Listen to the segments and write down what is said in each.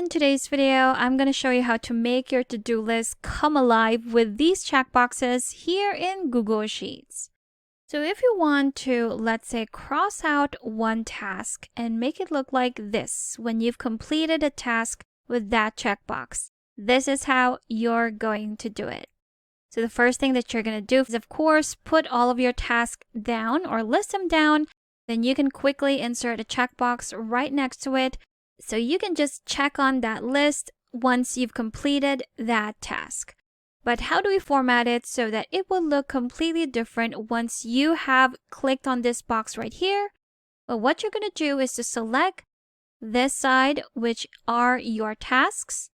in today's video, I'm going to show you how to make your to-do list come alive with these checkboxes here in Google Sheets. So if you want to, let's say, cross out one task and make it look like this when you've completed a task with that checkbox, this is how you're going to do it. So the first thing that you're going to do is, of course, put all of your tasks down or list them down. Then you can quickly insert a checkbox right next to it. So you can just check on that list once you've completed that task. But how do we format it so that it will look completely different once you have clicked on this box right here? Well, what you're going to do is to select this side, which are your tasks.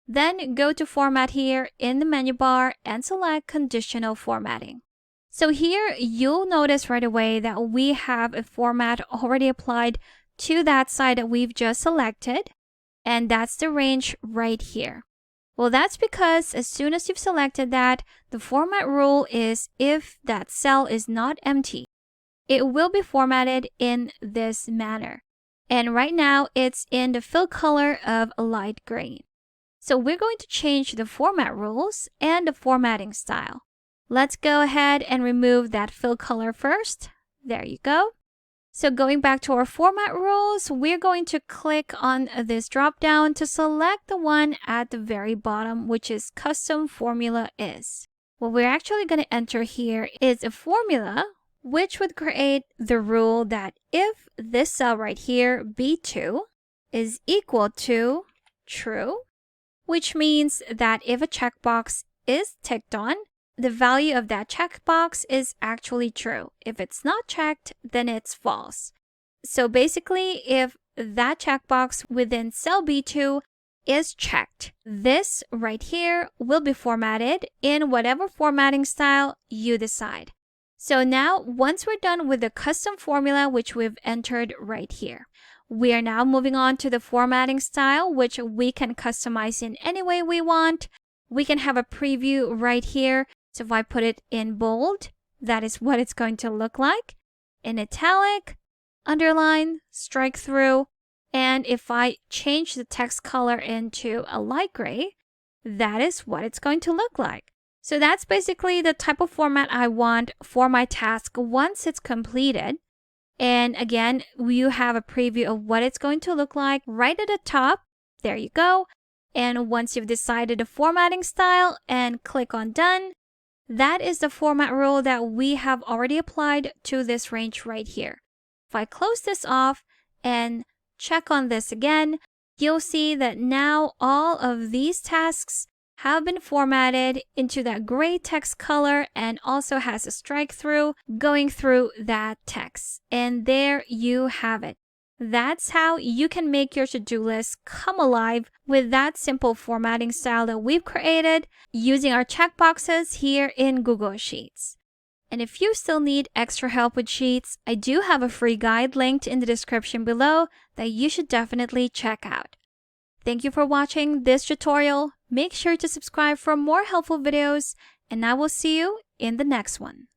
Then go to Format here in the menu bar and select Conditional Formatting. So here you'll notice right away that we have a format already applied to that side that we've just selected, and that's the range right here. Well, that's because as soon as you've selected that, the format rule is if that cell is not empty, it will be formatted in this manner. And right now it's in the fill color of a light green. So we're going to change the format rules and the formatting style. Let's go ahead and remove that fill color first. There you go. So going back to our format rules, we're going to click on this drop down to select the one at the very bottom, which is Custom Formula Is. What we're actually going to enter here is a formula which would create the rule that if this cell right here, B2, is equal to true, which means that if a checkbox is ticked on, the value of that checkbox is actually true. If it's not checked, then it's false. So basically, if that checkbox within cell B2 is checked, this right here will be formatted in whatever formatting style you decide. So now, once we're done with the custom formula, which we've entered right here, we are now moving on to the formatting style, which we can customize in any way we want. We can have a preview right here. So if I put it in bold, that is what it's going to look like. In italic, underline, strike through, and if I change the text color into a light gray, that is what it's going to look like. So that's basically the type of format I want for my task once it's completed. And again, you have a preview of what it's going to look like right at the top. There you go. And once you've decided the formatting style and click on Done, that is the format rule that we have already applied to this range right here. If I close this off and check on this again, you'll see that now all of these tasks have been formatted into that gray text color and also has a strike through going through that text. And there you have it. That's how you can make your to-do list come alive with that simple formatting style that we've created using our checkboxes here in Google Sheets. And if you still need extra help with Sheets, I do have a free guide linked in the description below that you should definitely check out. Thank you for watching this tutorial. Make sure to subscribe for more helpful videos, and I will see you in the next one.